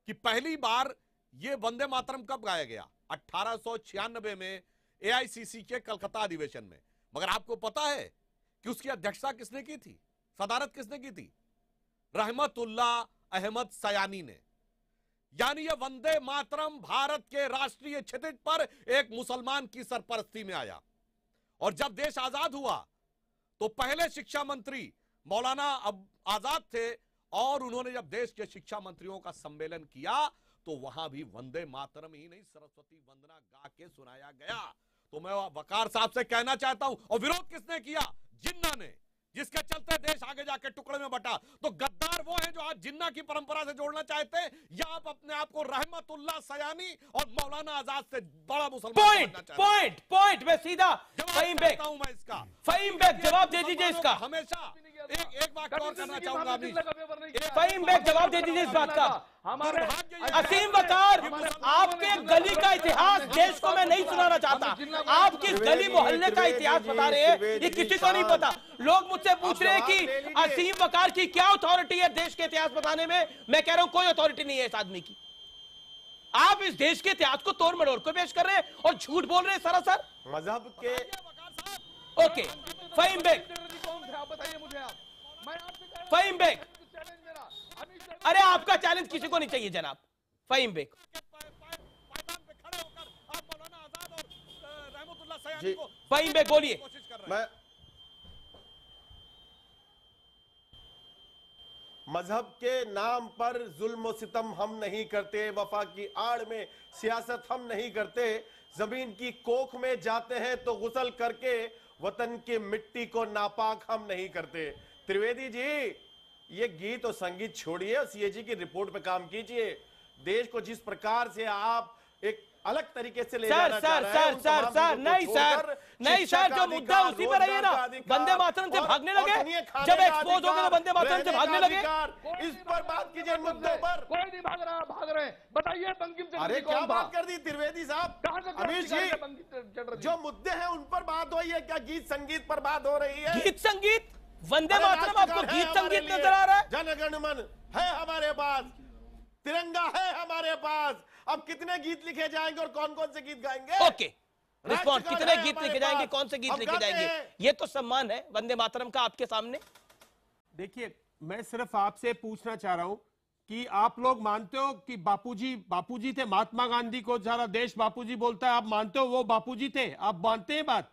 कि पहली बार ये वंदे मातरम कब गाया गया? 1896 में एआईसीसी के कलकत्ता अधिवेशन में। मगर आपको पता है कि उसकी अध्यक्षता किसने की थी? सदारत किसने की थी? रहमतुल्लाह अहमद सयानी ने। यानी यह वंदे मातरम भारत के राष्ट्रीय क्षितिज पर एक मुसलमान की सरपरस्ती में आया। और जब देश आजाद हुआ तो पहले शिक्षा मंत्री मौलाना आजाद थे, और उन्होंने जब देश के शिक्षा मंत्रियों का सम्मेलन किया तो वहां भी वंदे मातरम ही नहीं, सरस्वती वंदना गा के सुनाया गया। तो मैं वकार साहब से कहना चाहता हूं, और विरोध किसने किया? जिन्ना ने, जिसके चलते देश आगे जाके टुकड़े में बटा। तो गद्दार वो हैं जो आज जिन्ना की परंपरा से जोड़ना चाहते हैं, या आप अपने आप को रहमतुल्लाह सयानी और मौलाना आजाद से बड़ा मुसलमान बनना चाहते हैं? पॉइंट मैं सीधा फहीम बेग हूं मैं इसका। फहीम बेग जवाब दे दीजिए इसका। हमेशा एक बात और करना चाहूंगा, फहीम बेग जवाब दे दीजिए इस बात का। असीम वकार, आपके गली का इतिहास देश को मैं नहीं सुनाना चाहता। आप किस गली मोहल्ले का इतिहास बता रहे हैं, ये किसी को नहीं पता। लोग मुझसे पूछ रहे हैं कि असीम वकार की क्या अथॉरिटी है देश के इतिहास बताने में। मैं कह रहा हूं कोई अथॉरिटी नहीं है इस आदमी की। आप इस देश के इतिहास को तोड़ मरोड़ को पेश कर रहे हैं और झूठ बोल रहे हैं सरासर। मजहब के ओके, फहीम बेग, फहीम बेग, अरे आपका चैलेंज किसी को नहीं चाहिए जनाब। फहीम बेग जी, फहीम बेग बोलिए। मैं मजहब के नाम पर जुल्म सितम हम नहीं करते, वफा की आड़ में सियासत हम नहीं करते, जमीन की कोख में जाते हैं तो गुसल करके वतन की मिट्टी को नापाक हम नहीं करते। त्रिवेदी जी, ये गीत और संगीत छोड़िए और सीएजी की रिपोर्ट पे काम कीजिए। देश को जिस प्रकार से आप एक अलग तरीके से ले जाना चाह रहे हैं, सर नहीं सर, जो मुद्दा उसी पर रहिए ना। वंदे मातरम से भागने लगे, जब एक्सपोज हो गए तो वंदे मातरम से भागने लगे। इस पर बात कीजिए, मुद्दों पर। कोई नहीं भाग रहे। बताइए बंकिम चंद्र अरे क्या बात कर दी त्रिवेदी साहब? अमीर जी, जो मुद्दे हैं उन पर बात हो रही है क्या? गीत संगीत पर बात हो रही है? गीत संगीत, वंदे मातरम आपको गीत संगीत नजर आ रहा है? जनगण मन है हमारे पास, तिरंगा है हमारे पास। अब कितने गीत लिखे जाएंगे और कौन कौन से गीत गाएंगे? ओके, रिस्पॉन्ड, कितने गीत लिखे जाएंगे, कौन से गीत लिखे जाएंगे, ये तो सम्मान है वंदे मातरम का आपके सामने। देखिए, मैं सिर्फ आपसे पूछना चाह रहा हूं कि आप लोग मानते हो कि बापूजी थे? महात्मा गांधी को सारा देश बापूजी बोलता है, आप मानते हो वो बापूजी थे? आप मानते हैं बात?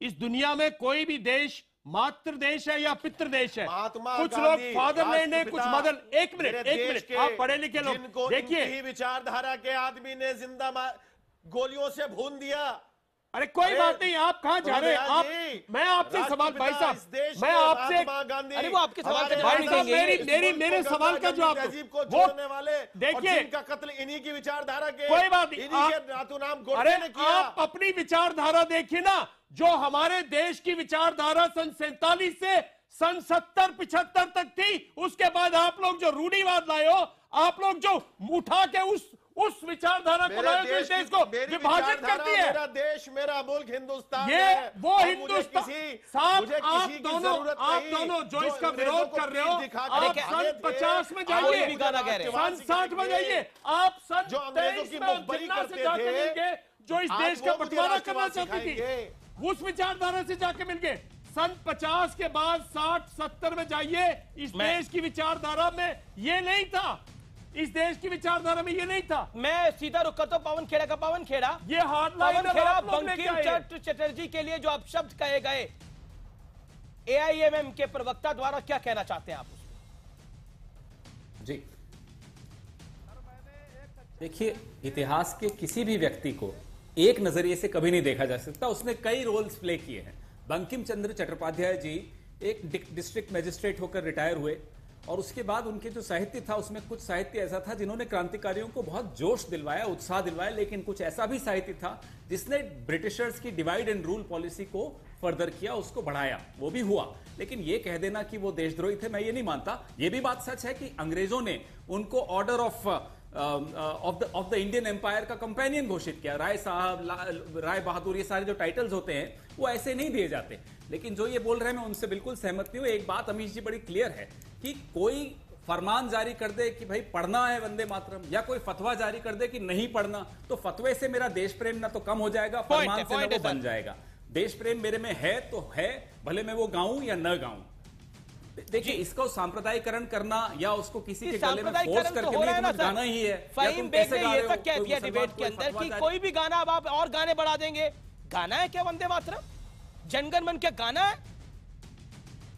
इस दुनिया में कोई भी देश मातृ देश है या पितृ देश है? कुछ लोग फादरलैंड है, कुछ मदर। एक मिनट, आप पढ़े लिखे लोग देखिए, विचारधारा के आदमी ने जिंदा गोलियों से भून दिया। अरे कोई बात नहीं, आप कहां जा रहे हैं? मैं आपसे सवाल, भाई साहब, मैं आपसे, अरे वो आपके सवाल का जवाब देंगे। मेरे सवाल का जवाब को जोड़ने वाले, देखिए, इनका कत्ल इन्हीं की विचारधारा के, कोई बात नहीं, इन्हीं के नातुनाम अरे आप अपनी विचारधारा देखिए ना। जो हमारे देश की विचारधारा सन 47 से सन 70-75 तक थी, उसके बाद आप लोग जो रूढ़िवाद लाए हो, आप लोग जो उठा के उस विचारधारा को लाए, जो इस देश को विभाजित करती है। मेरा देश, मेरा मुल्क हिंदुस्तान ये है, वो हिंदुस्तान साहब, आप दोनों जो इसका विरोध कर रहे हो, आप सन 50 में जाइए, सन 60 में जाइए, आप सन 23 में जिन्ना से जाके मिलके जो इस देश का बंटवारा करना चाहती थी, उस विचारधारा से जाके मिलके सन 50 के बाद 60-70 में जाइए, इस देश की विचारधारा में ये नहीं था। इस देश की विचारधारा में ये नहीं था। मैं सीधा रुक करता हूं पवन खेड़ा का। पवन खेड़ा, ये पवन खेड़ा, बंकिम चंद्र चटर्जी के लिए जो अपशब्द कहे गए, एआईएमएम के प्रवक्ता द्वारा क्या कहना चाहते हैं आप उसमें? जी देखिए, इतिहास के किसी भी व्यक्ति को एक नजरिए से कभी नहीं देखा जा सकता। उसने कई रोल्स प्ले किए हैं। बंकिम चंद्र चट्टोपाध्याय जी एक डिस्ट्रिक्ट मजिस्ट्रेट होकर रिटायर हुए और उसके बाद उनके जो साहित्य था उसमें कुछ साहित्य ऐसा था जिन्होंने क्रांतिकारियों को बहुत जोश दिलवाया, उत्साह दिलवाया, लेकिन कुछ ऐसा भी साहित्य था जिसने ब्रिटिशर्स की डिवाइड एंड रूल पॉलिसी को फर्दर किया, उसको बढ़ाया। वो भी हुआ, लेकिन ये कह देना कि वो देशद्रोही थे, मैं ये नहीं मानता। ये भी बात सच है कि अंग्रेजों ने उनको order of the Indian empire का कंपेनियन घोषित किया। राय साहब, राय बहादुर, ये सारे जो टाइटल्स होते हैं वो ऐसे नहीं दिए जाते। लेकिन जो ये बोल रहे हैं मैं उनसे बिल्कुल सहमत नहीं हूं। एक बात अमीश जी बड़ी क्लियर है कि कोई फरमान जारी कर दे कि भाई पढ़ना है वंदे मातरम, या कोई फतवा जारी कर दे कि नहीं पढ़ना, तो फतवे से मेरा देश प्रेम ना तो कम हो जाएगा, फरमान से ना वो बन जाएगा। देश प्रेम मेरे में है तो है, भले मैं वो गाऊं या न गाऊं। देखिए, इसको सांप्रदायिकरण करना या उसको किसी के गले में फोर्स करके नहीं, तो गाना ही है। फहीम बेग ने ये तक कह दिया डिबेट के अंदर कि कोई भी गाना अब आप और गाने बढ़ा देंगे। गाना है क्या वंदे मातरम? जनगण मन क्या गाना है?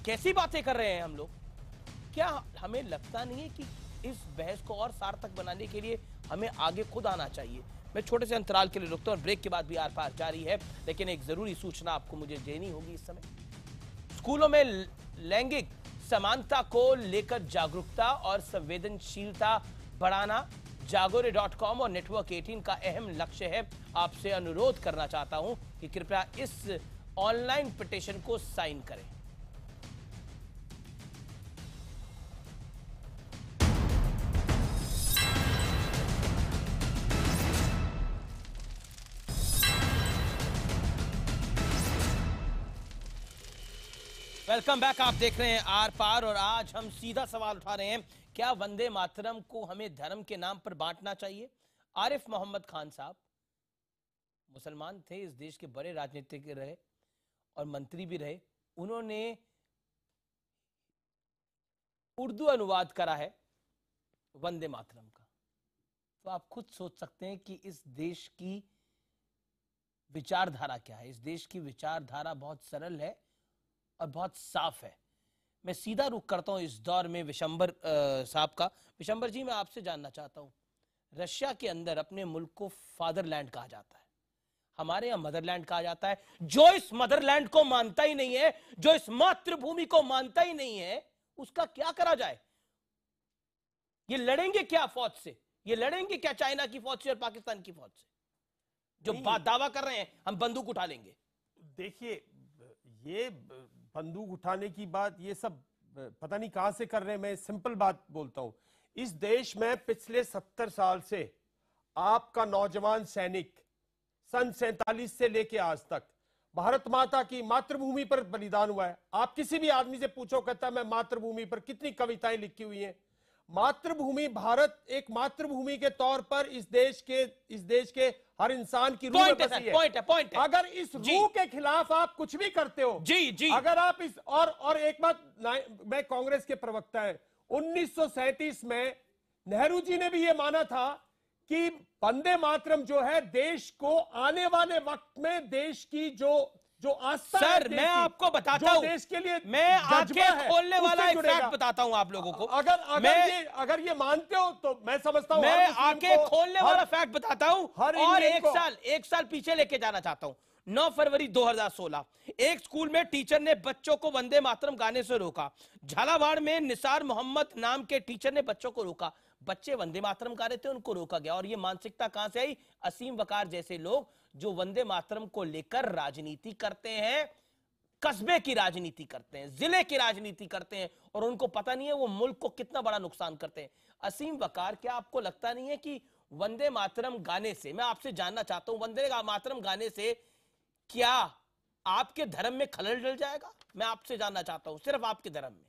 कैसी बातें कर रहे हैं हम लोग? क्या हमें लगता नहीं है कि इस बहस को और सार्थक बनाने के लिए हमें आगे खुद आना चाहिए? मैं छोटे से अंतराल के लिए रुकता हूं और ब्रेक के बाद भी आर पार जारी है, लेकिन एक जरूरी सूचना आपको मुझे देनी होगी। इस समय स्कूलों में लैंगिक समानता को लेकर जागरूकता और संवेदनशीलता बढ़ाना जागोरे.com और नेटवर्क 18 का अहम लक्ष्य है। आपसे अनुरोध करना चाहता हूं कि कृपया इस ऑनलाइन पिटीशन को साइन करें। Welcome back. आप देख रहे हैं आर पार और आज हम सीधा सवाल उठा रहे हैं, क्या वंदे मातरम को हमें धर्म के नाम पर बांटना चाहिए? आरिफ मोहम्मद खान साहब मुसलमान थे, इस देश के बड़े राजनीतिज्ञ रहे और मंत्री भी रहे। उन्होंने उर्दू अनुवाद करा है वंदे मातरम का। तो आप खुद सोच सकते हैं कि इस देश की विचारधारा क्या है। इस देश की विचारधारा बहुत सरल है और बहुत साफ है। मैं सीधा रुख करता हूं इस दौर में विशंबर साहब का। विशंबर जी, मैं आपसे जानना चाहता हूं, रशिया के अंदर अपने मुल्क को फादरलैंड कहा जाता है, हमारे यहां मदरलैंड कहा जाता है। जो इस मदरलैंड को मानता ही नहीं है, जो इस मातृभूमि को मानता ही नहीं है, उसका क्या करा जाए? ये लड़ेंगे क्या फौज से? ये लड़ेंगे क्या चाइना की फौज से और पाकिस्तान की फौज से, जो दावा कर रहे हैं हम बंदूक उठा लेंगे? देखिए, ये बंदूक उठाने की बात ये सब पता नहीं कहां से कर रहे हैं। मैं सिंपल बात बोलता हूं, इस देश में पिछले 70 साल से आपका नौजवान सैनिक सन 47 से लेके आज तक भारत माता की मातृभूमि पर बलिदान हुआ है। आप किसी भी आदमी से पूछो, कहता है मैं मातृभूमि पर कितनी कविताएं लिखी हुई हैं। मातृभूमि, भारत एक मातृभूमि के तौर पर इस देश के हर इंसान की रूह में बसी है। पॉइंट है। अगर इस रूह के खिलाफ आप कुछ भी करते हो, जी, अगर आप इस और एक बात, मैं कांग्रेस के प्रवक्ता है, 1937 में नेहरू जी ने भी ये माना था कि वंदे मातरम जो है देश को आने वाले वक्त में देश की जो आस्था सर, मैं आपको बताता हूं, देश के लिए मैं आंखें खोलने वाला एक फैक्ट बताता हूं आप लोगों को। अगर ये मानते हो तो मैं समझता हूं, मैं आंखें खोलने वाला फैक्ट बताता हूं और एक साल पीछे लेके जाना चाहता हूं। 9 फरवरी 2016 एक स्कूल में टीचर ने बच्चों को वंदे मातरम गाने से रोका। झालावाड़ में निसार मोहम्मद नाम के टीचर ने बच्चों को रोका। बच्चे वंदे मातरम गा रहे थे, उनको रोका गया। और ये मानसिकता कहां से आई? असीम वकार जैसे लोग जो वंदे मातरम को लेकर राजनीति करते हैं, कस्बे की राजनीति करते हैं, जिले की राजनीति करते हैं, और उनको पता नहीं है वो मुल्क को कितना बड़ा नुकसान करते हैं। असीम वकार, क्या आपको लगता नहीं है कि वंदे मातरम गाने से, मैं आपसे जानना चाहता हूं, वंदे मातरम गाने से क्या आपके धर्म में खलल डल जाएगा? मैं आपसे जानना चाहता हूं, सिर्फ आपके धर्म में।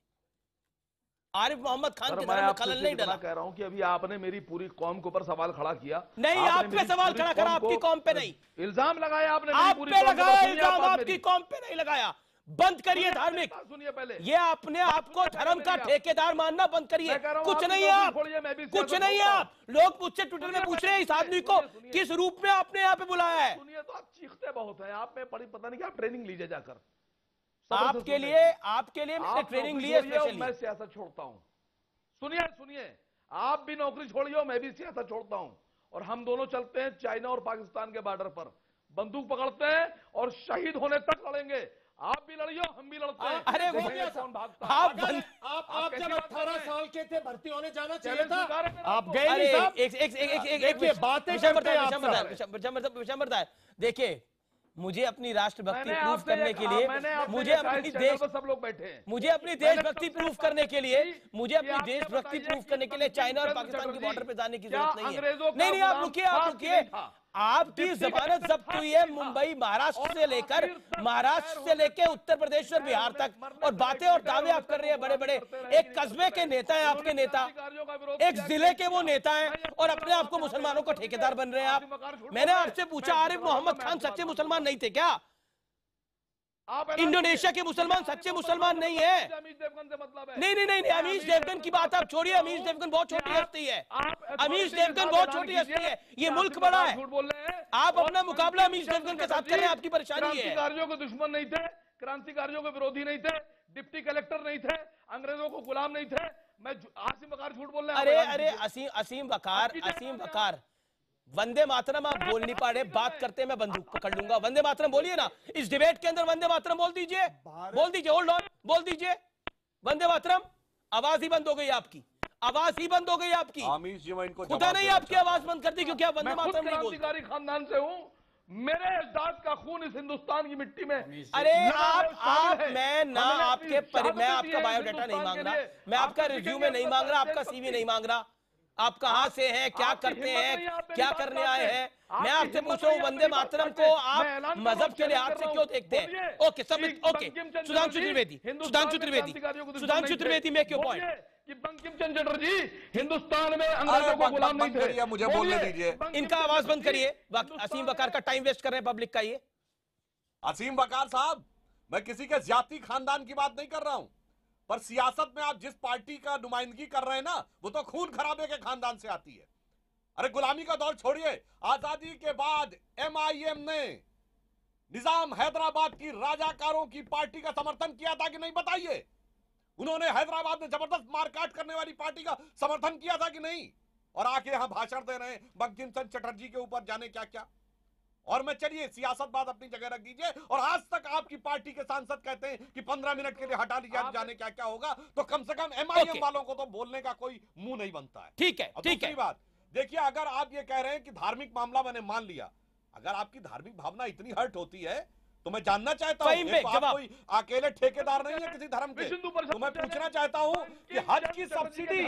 आरिफ मोहम्मद खान के धर्म में खलल नहीं डला। कह रहा हूं कि अभी आपने मेरी पूरी कौम के ऊपर सवाल खड़ा किया। नहीं, आप पे सवाल खड़ा करा, आपकी कौम पे नहीं। इल्जाम लगाया आपने, आप पे लगाया इल्जाम, आपकी कौम पे नहीं लगाया। बंद करिए धार्मिक। सुनिए पहले, ये अपने आप को धर्म का ठेकेदार मानना बंद करिए। कुछ नहीं है आप, कुछ नहीं है आप। लोग मुझसे ट्विटर में पूछ रहे हैं इस आदमी को किस रूप में आपने यहाँ पे बुलाया है। सुनिए तो आप चीखते बहुत हैं, आप में बड़ी पता नहीं क्या ट्रेनिंग लीजिए जाकर। आपके लिए मैंने ट्रेनिंग ली है स्पेशली। मैं सियासत छोड़ता हूँ। सुनिए, आप भी नौकरी छोड़िए, मैं भी सियासत छोड़ता हूँ, और हम दोनों चलते हैं चाइना और पाकिस्तान के बॉर्डर पर, बंदूक पकड़ते हैं और शहीद होने तक लड़ेंगे। आप भी लड़िए, हम भी लड़ते हैं। अरे वो कौन भागता है? आप जब 18 साल के थे भर्ती होने जाना चाहिए था, आप गए अरे नहीं साहब। एक बातें करते हैं आप विशंबरदार, देखिए मुझे अपनी राष्ट्रभक्ति मैंने प्रूफ आपसे करने के लिए, मुझे अपनी देश, सब लोग बैठे हैं, मुझे अपनी देशभक्ति प्रूफ करने के लिए, मुझे अपनी देशभक्ति प्रूफ करने के लिए चाइना और पाकिस्तान की बॉर्डर पे जाने की जरूरत नहीं है। नहीं आप रुकिए, आपकी जमानत जब्त हुई है मुंबई, महाराष्ट्र से लेकर उत्तर प्रदेश और बिहार तक, और बातें और दावे आप कर रहे हैं बड़े बड़े। एक कस्बे के नेता है आपके नेता, एक जिले के वो नेता है, और अपने आप को मुसलमानों को ठेकेदार बन रहे हैं आप। मैंने आपसे पूछा, आरिफ मोहम्मद खान सच्चे मुसलमान नहीं थे क्या? इंडोनेशिया के मुसलमान सच्चे मुसलमान नहीं है। नहीं, अमीश देवगन की बात आप छोड़िए। अमीश देवगन बहुत छोटी हस्ती है, अमीश देवगन बहुत छोटी हस्ती है। ये मुल्क बड़ा है, आप अपना मुकाबला अमीश देवगन के साथ कर रहे हैं, आपकी परेशानी है। क्रांतिकारियों के दुश्मन नहीं थे, क्रांतिकारियों के विरोधी नहीं थे, डिप्टी कलेक्टर नहीं थे, अंग्रेजों को गुलाम नहीं थे। मैं आसिम वकार झूठ बोल रहे हैं। अरे असीम वकार, वंदे मातरम आप बोल नहीं पा रहे, बात करते मैं बंदूक पकड़ लूंगा। वंदे मातरम बोलिए ना, इस डिबेट के अंदर वंदे मातरम बोल दीजिए, होल्ड ऑन, बोल दीजिए वंदे मातरम। आवाज ही बंद हो गई आपकी, आवाज ही बंद हो गई आपकी। आमिश जी, मैं इनको खुदा नहीं आपकी आवाज बंद कर दी क्योंकि आप वंदे मातरम नहीं बोलते। क्रांतिकारी खानदान से हूँ, मेरे अजदाद का खून इस हिंदुस्तान की मिट्टी में। अरे मैं आपका बायोडाटा नहीं मांग रहा, मैं आपका रिज्यूमे नहीं मांग रहा, आपका सीवी नहीं मांग रहा। आप कहां से हैं, क्या करते हैं, क्या करने आए हैं, मैं आपसे पूछ रहा हूँ। वंदे मातरम को आप मजहब के लिहाज से क्यों देखते हैं? Okay Sudhanshu Trivedi make your point. कि बंकिम चंद्र चटर्जी हिंदुस्तान में अंग्रेजों को गुलाम नहीं थे। मुझे बोलने दीजिए, इनका आवाज बंद करिए। असीम वकार का टाइम वेस्ट कर रहे हैं पब्लिक का। ये असीम वकार साहब, मैं किसी के ज्यादती खानदान की बात नहीं कर रहा हूं, पर सियासत में आप जिस पार्टी का नुमाइंदगी कर रहे हैं ना, वो तो खून खराबे के खानदान से आती है। अरे गुलामी का दौर छोड़िए, आजादी के बाद MIM ने निजाम हैदराबाद की राजाकारों की पार्टी का समर्थन किया था कि नहीं, बताइए। उन्होंने हैदराबाद में जबरदस्त मारकाट करने वाली पार्टी का समर्थन किया था कि नहीं, और आके यहां भाषण दे रहे हैं बंकिम चंद्र चटर्जी के ऊपर जाने क्या क्या। और मैं चलिए सियासत बात अपनी जगह रख दीजिए, और आज तक आपकी पार्टी के सांसद कहते हैं कि 15 मिनट के लिए हटा लिया जाने क्या क्या होगा, तो कम से कम MIM वालों को तो बोलने का कोई मुंह नहीं बनता है। ठीक है, ठीक है। बात देखिए, अगर आप ये कह रहे हैं कि धार्मिक मामला मैंने मान लिया, अगर आपकी धार्मिक भावना इतनी हर्ट होती है तो मैं जानना चाहता हूं, आप कोई अकेले ठेकेदार नहीं है किसी धर्म के, तो मैं पूछना चाहता हूं कि हज की सब्सिडी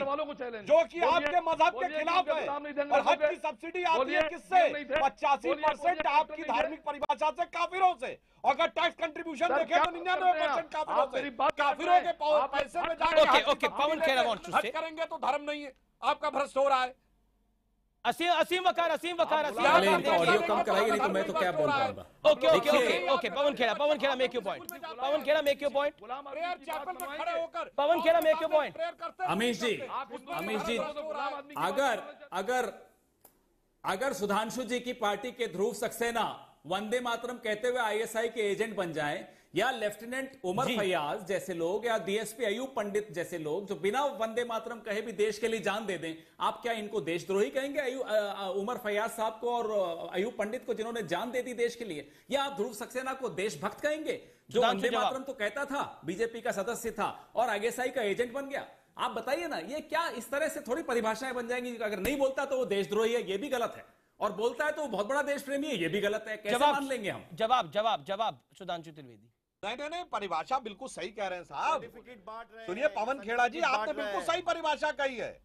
जो कि आपके मजहब के खिलाफ है, और हज की सब्सिडी आती है किससे? 85% आपकी धार्मिक परिभाषा से काफिरों से। अगर टैक्स कंट्रीब्यूशन देखें तो 99% काफिरों से। काफिरों के पैसे में जाके पवन खेड़ा हज करेंगे तो धर्म नहीं है, आपका भ्रष्ट हो रहा है। असीम वकार ऑडियो कम कराइए, नहीं तो मैं तो क्या बोल पाऊंगा। Okay Pawan Khera make your point. Pawan Khera make your point. Amish ji, अगर सुधांशु जी की पार्टी के ध्रुव सक्सेना वंदे मातरम कहते हुए ISI के एजेंट बन जाएं, या लेफ्टिनेंट उमर फैयाज जैसे लोग, या DSP अयूब पंडित जैसे लोग जो बिना वंदे मातरम कहे भी देश के लिए जान दे दें, आप क्या इनको देशद्रोही कहेंगे? उमर फैयाज साहब को और अयूब पंडित को जिन्होंने जान दे दी देश के लिए, या आप ध्रुव सक्सेना को देशभक्त कहेंगे जो वंदे मातरम तो कहता था, बीजेपी का सदस्य था और ISI का एजेंट बन गया? आप बताइए ना, ये क्या इस तरह से थोड़ी परिभाषाएं बन जाएंगी? अगर नहीं बोलता तो वो देशद्रोही है, ये भी गलत है, और बोलता है तो वो बहुत बड़ा देश प्रेमी है, ये भी गलत है। कैसे मान लेंगे हम? जवाब सुधांशु त्रिवेदी। नहीं, परिभाषा बिल्कुल सही कह रहे हैं साहब। सुनिए पवन खेड़ा जी, आपने बिल्कुल सही परिभाषा कही है।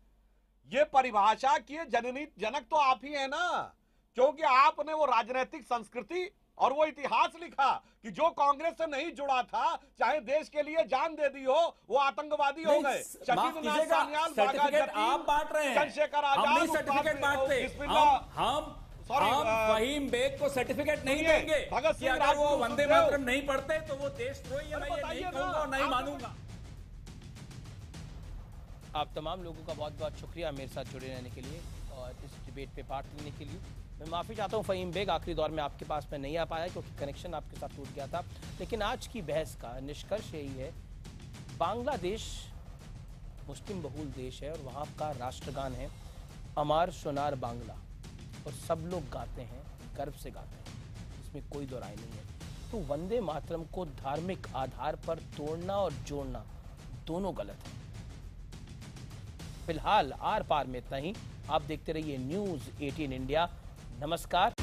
ये परिभाषा की जनक तो आप ही है ना, क्योंकि आपने वो राजनीतिक संस्कृति और वो इतिहास लिखा कि जो कांग्रेस से नहीं जुड़ा था, चाहे देश के लिए जान दे दी हो, वो आतंकवादी हो गए। सर्टिफिकेट आप बांट रहे हैं, चंद्रशेखर आजाद, हम नहीं सर्टिफिकेट बांटते, हम हम फहीम बेग को सर्टिफिकेट नहीं सुनिए, देंगे भगत कि सिंह अगर वो राजगुरु वंदे सुखदेव। मातरम नहीं पढ़ते तो वो देशद्रोही है। मैं ये नहीं कहूंगा और नहीं मानूंगा। आप तमाम लोगों का बहुत बहुत शुक्रिया मेरे साथ जुड़े रहने के लिए और इस डिबेट पे पार्ट लेने के लिए। मैं माफ़ी चाहता हूँ फ़हीम बेग, आखिरी दौर में आपके पास मैं नहीं आ पाया क्योंकि कनेक्शन आपके साथ टूट गया था। लेकिन आज की बहस का निष्कर्ष यही है, बांग्लादेश मुस्लिम बहुल देश है और वहाँ का राष्ट्रगान है अमार सोनार बांग्ला, और सब लोग गाते हैं, गर्व से गाते हैं, इसमें कोई दो राय नहीं है। तो वंदे मातरम को धार्मिक आधार पर तोड़ना और जोड़ना दोनों गलत है। फिलहाल आर पार में इतना ही। आप देखते रहिए न्यूज़ 18 इंडिया। नमस्कार,